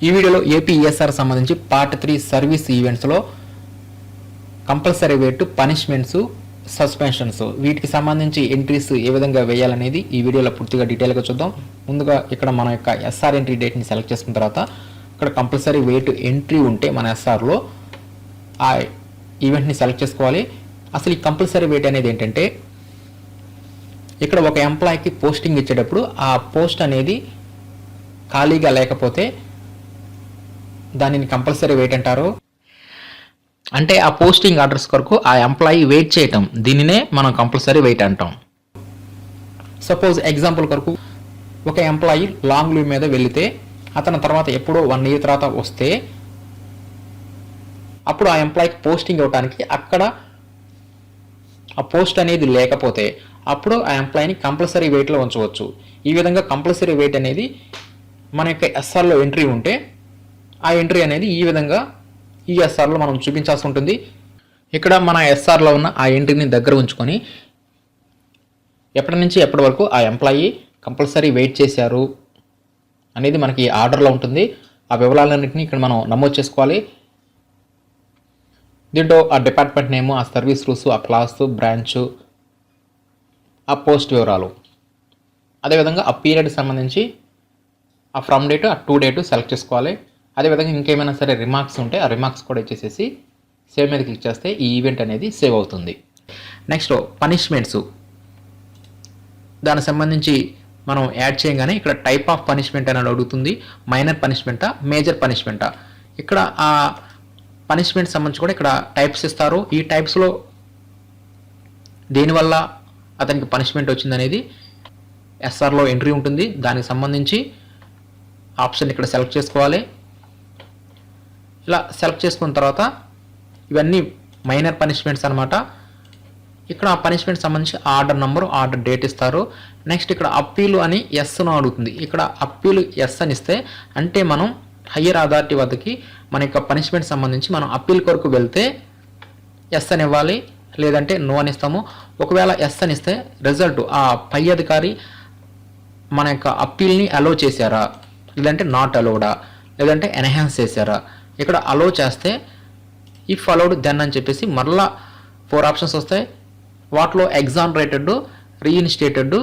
ఈ వీడియోలో ఏపీఈఎస్ఆర్ సంబంధించి పార్ట్ 3 సర్వీస్ ఈవెంట్స్లో కంపల్సరీ వేటు, పనిష్మెంట్స్, సస్పెన్షన్స్ వీటికి సంబంధించి ఎంట్రీస్ ఏ విధంగా వేయాలనేది ఈ వీడియోలో పూర్తిగా డీటెయిల్గా చూద్దాం. ముందుగా ఇక్కడ మన యొక్క ఎస్ఆర్ ఎంట్రీ డేట్ని సెలెక్ట్ చేసుకున్న తర్వాత ఇక్కడ కంపల్సరీ వేటు ఎంట్రీ ఉంటే మన ఎస్ఆర్లో ఆ ఈవెంట్ని సెలెక్ట్ చేసుకోవాలి. అసలు ఈ కంపల్సరీ వేట్ అనేది ఏంటంటే ఇక్కడ ఒక ఎంప్లాయీకి పోస్టింగ్ ఇచ్చేటప్పుడు ఆ పోస్ట్ అనేది ఖాళీగా లేకపోతే దానిని కంపల్సరీ వెయిట్ అంటారు. అంటే ఆ పోస్టింగ్ ఆర్డర్స్ కొరకు ఆ ఎంప్లాయీ వెయిట్ చేయటం, దీనినే మనం కంపల్సరీ వెయిట్ అంటాం. సపోజ్ ఎగ్జాంపుల్ కొరకు ఒక ఎంప్లాయీ లాంగ్ లీవ్ మీద వెళితే అతని తర్వాత ఎప్పుడో 1 year తర్వాత వస్తే అప్పుడు ఆ ఎంప్లాయీకి పోస్టింగ్ ఇవ్వడానికి అక్కడ ఆ పోస్ట్ అనేది లేకపోతే అప్పుడు ఆ ఎంప్లాయీని కంపల్సరీ వెయిట్లో ఉంచవచ్చు. ఈ విధంగా కంపల్సరీ వెయిట్ అనేది మన యొక్క ఎస్ఆర్లో ఎంట్రీ ఉంటే ఆ ఎంట్రీ అనేది ఈ విధంగా ఈ ఎస్ఆర్లో మనం చూపించాల్సి ఉంటుంది. ఇక్కడ మన ఎస్ఆర్లో ఉన్న ఆ ఎంట్రీని దగ్గర ఉంచుకొని ఎప్పటి నుంచి ఎప్పటి వరకు ఆ ఎంప్లాయీ కంపల్సరీ వెయిట్ చేశారు అనేది మనకి ఆర్డర్లో ఉంటుంది. ఆ వివరాలన్నింటినీ ఇక్కడ మనం నమోదు చేసుకోవాలి. దీంట్లో ఆ డిపార్ట్మెంట్ నేము, ఆ సర్వీస్ రూల్స్, ఆ క్లాస్, బ్రాంచ్, ఆ పోస్ట్ వివరాలు, అదేవిధంగా ఆ పీరియడ్కి సంబంధించి ఆ ఫ్రమ్ డేట్, ఆ టు డేటు సెలెక్ట్ చేసుకోవాలి. అదేవిధంగా ఇంకేమైనా సరే రిమార్క్స్ ఉంటే ఆ రిమార్క్స్ కూడా ఇచ్చేసేసి సేవ్ మీద క్లిక్ చేస్తే ఈ ఈవెంట్ అనేది సేవ్ అవుతుంది. నెక్స్ట్ పనిష్మెంట్స్, దానికి సంబంధించి మనం యాడ్ చేయగానే ఇక్కడ టైప్ ఆఫ్ పనిష్మెంట్ అని అడుగుతుంది. మైనర్ పనిష్మెంటా, మేజర్ పనిష్మెంటా. ఇక్కడ ఆ పనిష్మెంట్ సంబంధించి కూడా ఇక్కడ టైప్స్ ఇస్తారు. ఈ టైప్స్లో దేనివల్ల అతనికి పనిష్మెంట్ వచ్చిందనేది ఎస్ఆర్లో ఎంట్రీ ఉంటుంది. దానికి సంబంధించి ఆప్షన్ ఇక్కడ సెలెక్ట్ చేసుకోవాలి. ఇలా సెలెక్ట్ చేసుకున్న తర్వాత ఇవన్నీ మైనర్ పనిష్మెంట్స్ అనమాట. ఇక్కడ ఆ పనిష్మెంట్ సంబంధించి ఆర్డర్ నెంబరు, ఆర్డర్ డేట్ ఇస్తారు. నెక్స్ట్ ఇక్కడ అప్పీలు అని ఎస్ను అడుగుతుంది. ఇక్కడ అప్పీలు ఎస్ అని ఇస్తే అంటే మనం హయ్యర్ అథారిటీ వద్దకి మన యొక్క పనిష్మెంట్ సంబంధించి మనం అప్పీల్ కొరకు వెళ్తే ఎస్ అని ఇవ్వాలి, లేదంటే నో అని ఇస్తాము. ఒకవేళ ఎస్ అని ఇస్తే రిజల్ట్ ఆ పై అధికారి మన యొక్క అప్పీల్ని అలో చేశారా, లేదంటే నాట్ అలౌడా, లేదంటే ఎన్హాన్స్ చేశారా. ఇక్కడ అలో చేస్తే ఇఫ్ అలౌడ్ దెన్ అని చెప్పేసి మరలా 4 ఆప్షన్స్ వస్తాయి. వాటిలో ఎగ్జానరేటెడ్, రీఇన్స్టేటెడ్,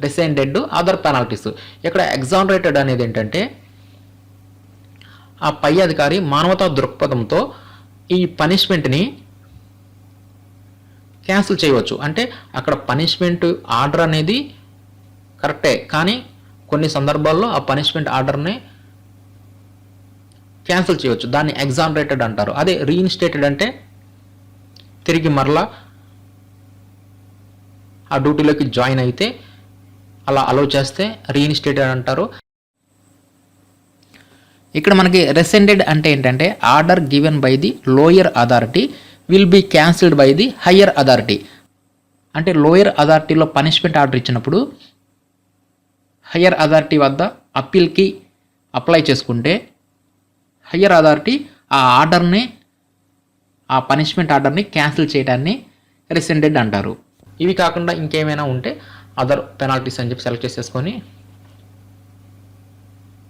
రిసెండెడ్, అదర్ పెనాల్టీస్. ఇక్కడ ఎగ్జానరేటెడ్ అనేది ఏంటంటే ఆ పై అధికారి మానవతా దృక్పథంతో ఈ పనిష్మెంట్ని క్యాన్సిల్ చేయవచ్చు. అంటే అక్కడ పనిష్మెంట్ ఆర్డర్ అనేది కరెక్టే, కానీ కొన్ని సందర్భాల్లో ఆ పనిష్మెంట్ ఆర్డర్ని క్యాన్సిల్ చేయవచ్చు. దాన్ని ఎగ్జానరేటెడ్ అంటారు. అదే రీఇన్స్టేటెడ్ అంటే తిరిగి మరలా ఆ డ్యూటీలోకి జాయిన్ అయితే అలా అలౌ చేస్తే రీఇన్స్టేటెడ్ అంటారు. ఇక్కడ మనకి రెసెండెడ్ అంటే ఏంటంటే order given by the lower authority will be cancelled by the higher authority. అంటే లోయర్ అథారిటీలో పనిష్మెంట్ ఆర్డర్ ఇచ్చినప్పుడు హయ్యర్ అథారిటీ వద్ద అప్పీల్కి అప్లై చేసుకుంటే హయ్యర్ అథారిటీ ఆ ఆర్డర్ని, ఆ పనిష్మెంట్ ఆర్డర్ని క్యాన్సిల్ చేయడాన్ని రెసెండెడ్ అంటారు. ఇవి కాకుండా ఇంకేమైనా ఉంటే అదర్ పెనాల్టీస్ అని చెప్పి సెలెక్ట్ చేసేసుకొని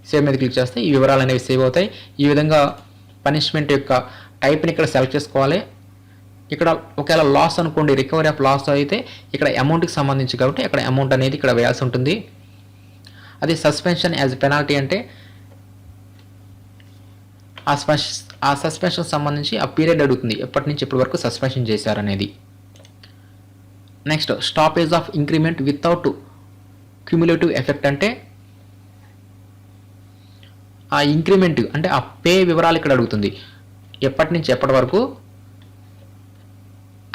సేవ్ మీద క్లిక్ చేస్తే ఈ వివరాలు అనేవి సేవ్ అవుతాయి. ఈ విధంగా పనిష్మెంట్ యొక్క టైప్ని ఇక్కడ సెలెక్ట్ చేసుకోవాలి. ఇక్కడ ఒకవేళ లాస్ అనుకోండి, రికవరీ ఆఫ్ లాస్ అయితే ఇక్కడ అమౌంట్కి సంబంధించి కాబట్టి ఇక్కడ అమౌంట్ అనేది ఇక్కడ వేయాల్సి ఉంటుంది. అది సస్పెన్షన్ యాజ్ పెనాల్టీ అంటే ఆ సస్పెన్షన్ సంబంధించి ఆ పీరియడ్ అడుగుతుంది, ఎప్పటి నుంచి ఎప్పటి వరకు సస్పెన్షన్ చేశారనేది. Next stoppage of increment without cumulative effect అంటే ఆ ఇంక్రిమెంట్ అంటే ఆ పే వివరాలు ఇక్కడ అడుగుతుంది. ఎప్పటి నుంచి ఎప్పటి వరకు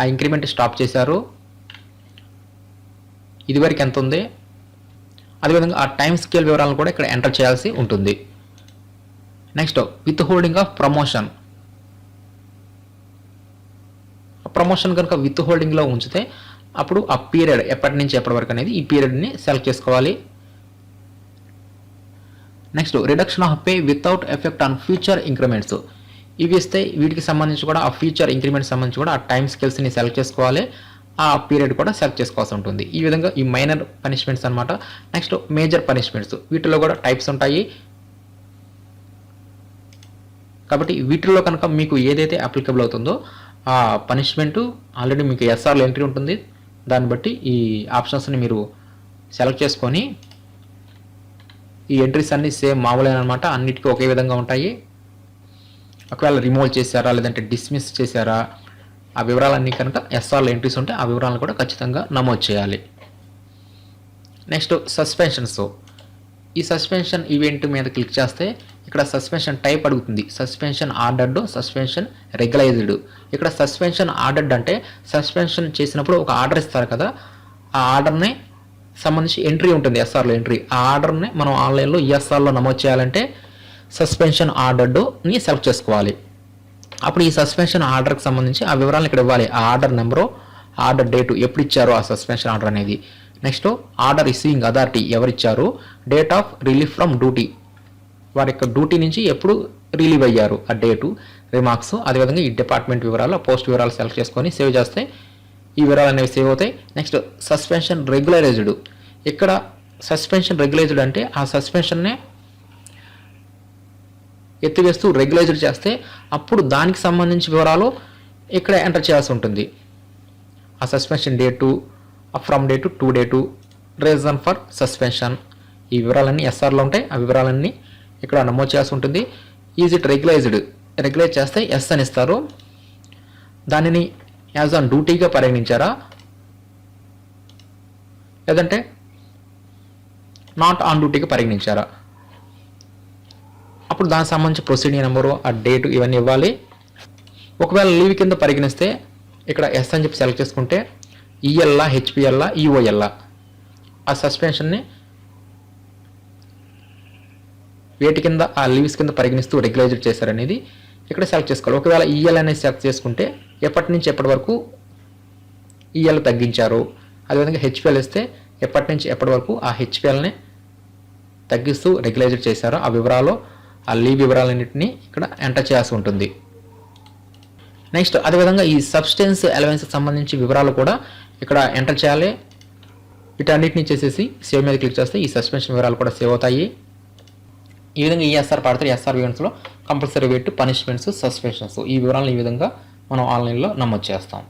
ఆ ఇంక్రిమెంట్ స్టాప్ చేశారు, ఇదివరకు ఎంత ఉంది, అదేవిధంగా ఆ టైం స్కేల్ వివరాలను కూడా ఇక్కడ ఎంటర్ చేయాల్సి ఉంటుంది. Next with holding of promotion. Promotion కనుక విత్ హోల్డింగ్లో ఉంచితే అప్పుడు ఆ పీరియడ్ ఎప్పటి నుంచి ఎప్పటి వరకు అనేది ఈ పీరియడ్ని సెలెక్ట్ చేసుకోవాలి. Next reduction of pay without effect on future increments. ఇవి ఇస్తే వీటికి సంబంధించి కూడా ఆ ఫ్యూచర్ ఇంక్రిమెంట్ సంబంధించి కూడా ఆ టైం స్కేల్స్ని సెలెక్ట్ చేసుకోవాలి. ఆ పీరియడ్ కూడా సెలెక్ట్ చేసుకోవాల్సి ఉంటుంది. ఈ విధంగా ఈ మైనర్ పనిష్మెంట్స్ అనమాట. నెక్స్ట్ మేజర్ పనిష్మెంట్స్, వీటిలో కూడా టైప్స్ ఉంటాయి. కాబట్టి వీటిల్లో కనుక మీకు ఏదైతే అప్లికబుల్ అవుతుందో ఆ పనిష్మెంటు ఆల్రెడీ మీకు ఎస్ఆర్లో ఎంట్రీ ఉంటుంది. దాన్ని బట్టి ఈ ఆప్షన్స్ని మీరు సెలెక్ట్ చేసుకొని ఈ ఎంట్రీస్ అన్నీ సేమ్ మామూలేనమాట, అన్నిటికీ ఒకే విధంగా ఉంటాయి. ఒకవేళ రిమూవ్ చేశారా లేదంటే డిస్మిస్ చేశారా ఆ వివరాలన్నీ కనుక ఎస్ఆర్లో ఎంట్రీస్ ఉంటే ఆ వివరాలను కూడా ఖచ్చితంగా నమోదు చేయాలి. Next suspensions. ఈ సస్పెన్షన్ ఈవెంట్ మీద క్లిక్ చేస్తే ఇక్కడ సస్పెన్షన్ టైప్ అడుగుతుంది. Suspension ordered, suspension regularised. ఇక్కడ సస్పెన్షన్ ఆర్డర్డ్ అంటే సస్పెన్షన్ చేసినప్పుడు ఒక ఆర్డర్ ఇస్తారు కదా, ఆ ఆర్డర్ని సంబంధించి ఎంట్రీ ఉంటుంది ఎస్ఆర్లో ఎంట్రీ. ఆ ఆర్డర్ని మనం ఆన్లైన్లో ఈఎస్ఆర్లో నమోదు చేయాలంటే సస్పెన్షన్ ఆర్డర్డ్ని సెలెక్ట్ చేసుకోవాలి. అప్పుడు ఈ సస్పెన్షన్ ఆర్డర్కి సంబంధించి ఆ వివరాలను ఇక్కడ ఇవ్వాలి. ఆ ఆర్డర్ నెంబరు, ఆర్డర్ డేటు, ఎప్పుడు ఇచ్చారో ఆ సస్పెన్షన్ ఆర్డర్ అనేది. నెక్స్ట్ ఆర్డర్ రిసీవింగ్ అథారిటీ ఎవరిచ్చారు, date of relief from duty, వారి యొక్క డ్యూటీ నుంచి ఎప్పుడు రిలీవ్ అయ్యారు ఆ డేటు, రిమార్క్స్, అదేవిధంగా ఈ డిపార్ట్మెంట్ వివరాలు, పోస్ట్ వివరాలు సెలెక్ట్ చేసుకొని సేవ్ చేస్తే ఈ వివరాలు అనేవి సేవ్ అవుతాయి. Next suspension regularised. ఇక్కడ సస్పెన్షన్ రెగ్యులైజ్డ్ అంటే ఆ సస్పెన్షన్నే ఎత్తివేస్తూ రెగ్యులైజ్డ్ చేస్తే అప్పుడు దానికి సంబంధించి వివరాలు ఇక్కడ ఎంటర్ చేయాల్సి ఉంటుంది. ఆ suspension date, from date, to date, reason for suspension, ఈ వివరాలన్నీ ఎస్ఆర్లో ఉంటాయి. ఆ వివరాలన్నీ ఇక్కడ నమోదు చేయాల్సి ఉంటుంది. ఈజ్ ఇట్ రెగ్యులైజ్డ్, రెగ్యులైజ్ చేస్తే ఎస్ అని ఇస్తారు. దానిని యాజ్ ఆన్ డ్యూటీగా పరిగణించారా లేదంటే నాట్ ఆన్ డ్యూటీగా పరిగణించారా, అప్పుడు దానికి సంబంధించి ప్రొసీడింగ్ నెంబరు, ఆ డేటు ఇవన్నీ ఇవ్వాలి. ఒకవేళ లీవ్ కింద పరిగణిస్తే ఇక్కడ ఎస్ అని చెప్పి సెలెక్ట్ చేసుకుంటే ఈఎల్ఆ, హెచ్పిఎల్ఆ, ఈఓఎల్ఆ, ఆ సస్పెన్షన్ని వేటి కింద ఆ లీవ్స్ కింద పరిగణిస్తూ రెగ్యులైజ్ చేశారనేది ఇక్కడ సెలెక్ట్ చేసుకోవాలి. ఒకవేళ ఈఎల్ అనేది సెలెక్ట్ చేసుకుంటే ఎప్పటి నుంచి ఎప్పటి వరకు ఈఎల్ తగ్గించారు, అదేవిధంగా హెచ్పిఎల్ ఇస్తే ఎప్పటి నుంచి ఎప్పటి వరకు ఆ హెచ్పిఎల్ని తగ్గిస్తూ రెగ్యులైజ్ చేశారో ఆ వివరాలు, ఆ లీవ్ వివరాలన్నింటినీ ఇక్కడ ఎంటర్ చేయాల్సి ఉంటుంది. నెక్స్ట్ అదేవిధంగా ఈ సబ్స్టెన్స్ అలవెన్స్కి సంబంధించి వివరాలు కూడా ఇక్కడ ఎంటర్ చేయాలి. వీటన్నిటిని చేసేసి సేవ్ మీద క్లిక్ చేస్తే ఈ సస్పెన్షన్ వివరాలు కూడా సేవ్ అవుతాయి. ఈ విధంగా ఈఎస్ఆర్ పార్ట్ 3 ఎస్ఆర్ ఈవెంట్స్లో కంపల్సరీ వెయిట్, పనిష్మెంట్స్, సస్పెన్షన్స్, ఈ వివరాలను ఈ విధంగా మనం ఆన్లైన్లో నమోదు చేస్తాం.